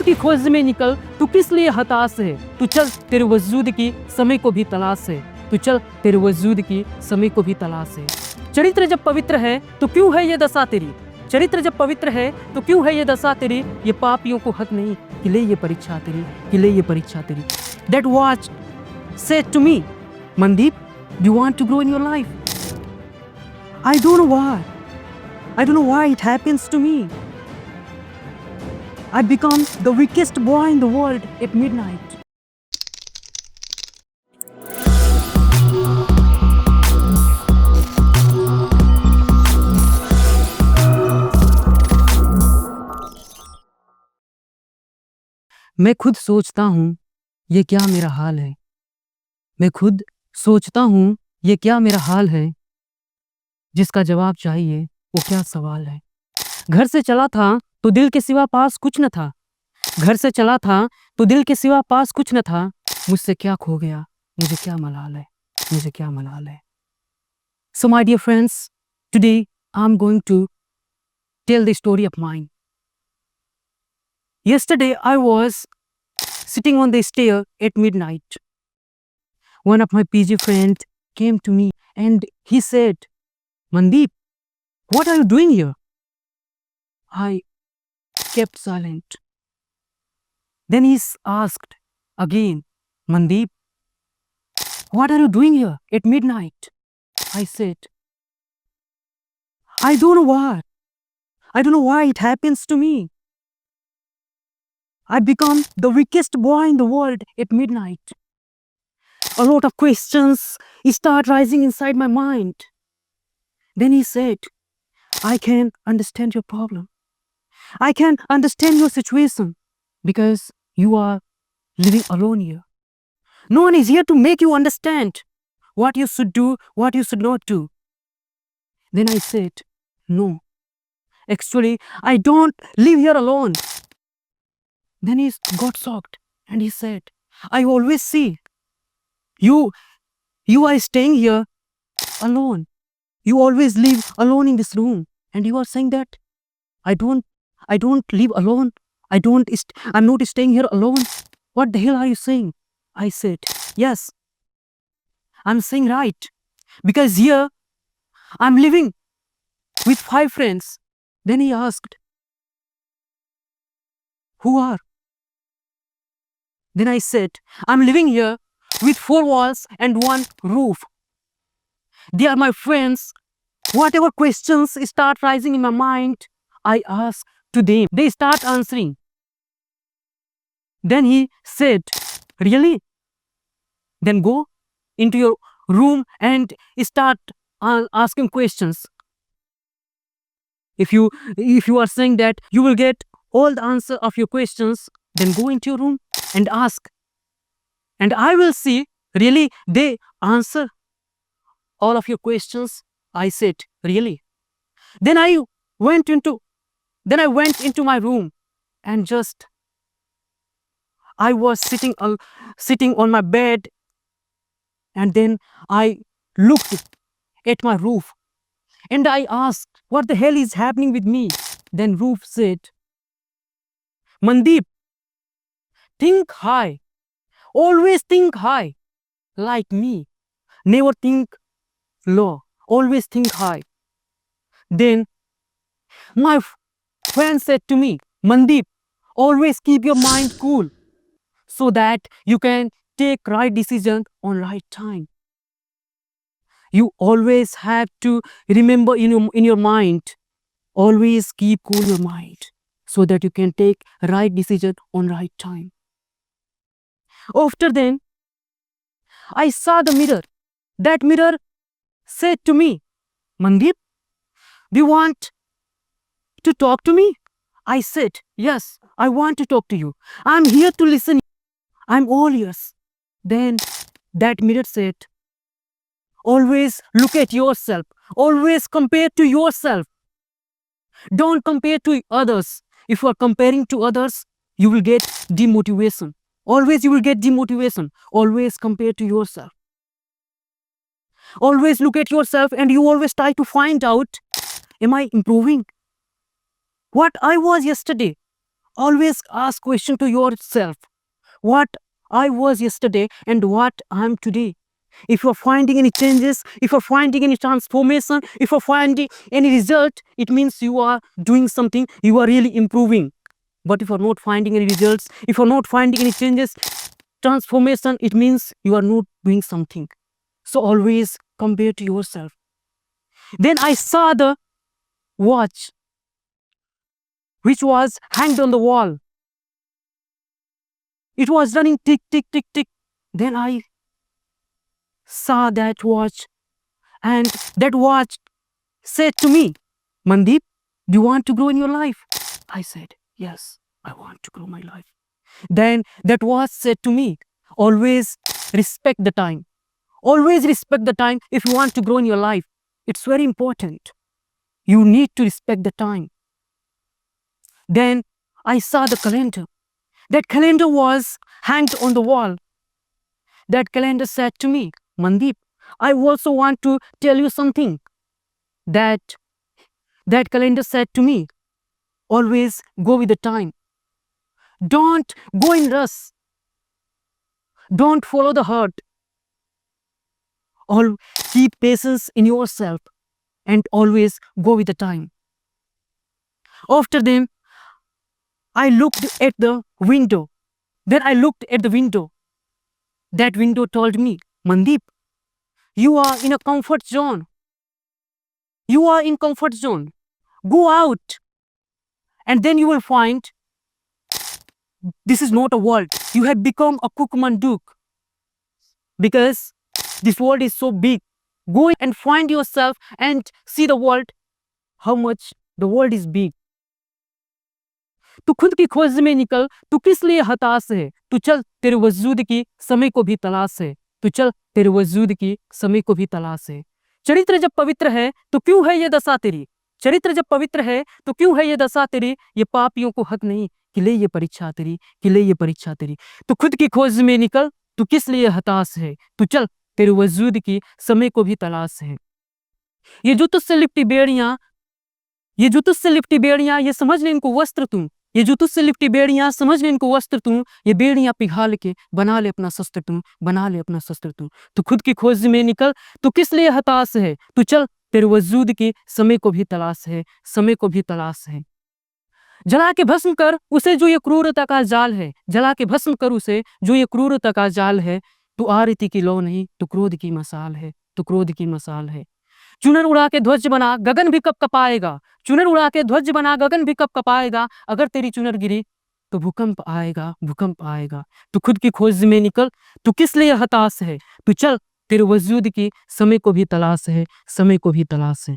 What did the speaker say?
की खोज में निकल, तू किस लिए हताश है? तू चल, तेरे वजूद की समय को भी तलाश है। तू चल, तेरे वजूद की समय को भी तलाश है। चरित्र जब पवित्र है तो क्यों है ये दशा तेरी? चरित्र जब पवित्र है तो क्यों है ये दशा तेरी? ये पापियों को हक नहीं कि ले ये परीक्षा तेरी, कि ले ये परीक्षा तेरी। That watch said to me, Mandeep, do you want to grow in your life? I don't know why. I don't know why it happens to me. I become the weakest boy in the world at midnight. मैं खुद सोचता हूँ ये क्या मेरा हाल है। मैं खुद सोचता हूँ ये क्या मेरा हाल है। जिसका जवाब चाहिए वो क्या सवाल है। घर से चला था तो दिल के सिवा पास कुछ न था। घर से चला था तो दिल के सिवा पास कुछ न था। मुझसे क्या खो गया, मुझे क्या मलाल है, मुझे क्या मलाल है। So my dear friends, today I'm going to tell the story of mine. Yesterday I was sitting on the stair at midnight. One of my PG friends came to me and he said, Mandeep, what are you doing here? I kept silent. Then he asked again, Mandeep, what are you doing here at midnight? I said, I don't know why. I don't know why it happens to me. I become the weakest boy in the world at midnight. A lot of questions start rising inside my mind. Then he said, I can understand your problem. I can understand your situation because you are living alone here. No one is here to make you understand what you should do, what you should not do. Then I said, no, actually, I don't live here alone. Then he got shocked and he said, I always see you are staying here alone. You always live alone in this room. And you are saying that I don't live alone. I'm not staying here alone. What the hell are you saying? I said, yes, I'm saying right. Because here I'm living with 5 friends. Then he asked, who are? Then I said, I'm living here with 4 walls and 1 roof. They are my friends. Whatever questions start rising in my mind, I ask to them. They start answering. Then he said, really? Then go into your room and start asking questions. If you are saying that you will get all the answer of your questions, then go into your room and ask. And I will see really they answer all of your questions. I said, really? Then I went into my room and just I was sitting on my bed, and then I looked at my roof and I asked, what the hell is happening with me? Then roof said, Mandeep, think high. Always think high. Like me. Never think low. Always think high. Then my friend said to me, Mandeep, always keep your mind cool so that you can take right decision on right time. You always have to remember in your mind, always keep cool your mind so that you can take right decision on right time. After then, I saw the mirror. That mirror said to me, Mandeep, do you want to talk to me? I said, yes, I want to talk to you. I'm here to listen. I'm all ears. Then that mirror said, always look at yourself. Always compare to yourself. Don't compare to others. If you are comparing to others, you will get demotivation. Always you will get demotivation. Always compare to yourself. Always look at yourself and you always try to find out, am I improving? What I was yesterday, Always ask question to yourself. What I was yesterday and what I am today. If you are finding any changes, if you are finding any transformation, if you are finding any result, it means you are doing something, you are really improving. But if you are not finding any results, if you are not finding any changes, transformation, it means you are not doing something. So always compare to yourself. Then I saw the watch which was hanged on the wall. It was running tick, tick, tick, tick. Then I saw that watch, and that watch said to me, Mandeep, do you want to grow in your life? I said, yes, I want to grow my life. Then that watch said to me, always respect the time. Always respect the time if you want to grow in your life. It's very important. You need to respect the time. Then I saw the calendar. That calendar was hanged on the wall. That calendar said to me, Mandeep, I also want to tell you something. That calendar said to me, always go with the time. Don't go in rush. Don't follow the heart. All keep patience in yourself and always go with the time. After them, I looked at the window. Then I looked at the window. That window told me, Mandeep, you are in a comfort zone. You are in comfort zone. Go out. And then you will find this is not a world. You have become a Kukmanduk. Because this world is so big. Go and find yourself and see the world, how much the world is big. तू खुद की खोज में निकल, तू किस लिए हताश है? तू चल, तेरे वजूद की समय को भी तलाश है. तू चल, तेरे वजूद की समय को भी तलाश है. चरित्र जब पवित्र है तो क्यों है ये दशा तेरी? चरित्र जब पवित्र है तो क्यों है ये दशा तेरी? ये पापियों को हक नहीं कि ले ये परीक्षा तेरी, कि ले ये परीक्षा तेरी. तू खुद की खोज में निकल, तू किस लिए हताश है? तू चल, तेरे वजूद की समय को भी तलाश है. ये जो तुझसे लिपटी बेड़ियां, ये जो तुझसे लिपटी बेड़ियां, ये समझ ले इनको वस्त्र तू. ये जो तुझसे लिपटी बेड़ियां, समझ ले इनको वस्त्र तू. ये बेड़ियां पिघाल के बना ले अपना शस्त्र तू, बना ले अपना शस्त्र तू. तू खुद की खोज में निकल, तू किस लिए हताश है? तू चल, तेरे वजूद की समय को भी तलाश है, समय को भी तलाश है. जला के भस्म कर उसे जो ये क्रूरता का जाल है. जला के भस्म कर उसे जो ये क्रूरता का जाल है. तू आरती की लौ नहीं, तू क्रोध की मसाल है, तू क्रोध की मसाल है. चुनर उड़ा के ध्वज बना, गगन भी कब कपाएगा. चुनर उड़ा के ध्वज बना, गगन भी कब कपाएगा. अगर तेरी चुनर गिरी तो भूकंप आएगा, भूकंप आएगा. तू खुद की खोज में निकल, तू किस लिए हताश है? तू चल, तेरे वजूद की समय को भी तलाश है, समय को भी तलाश है.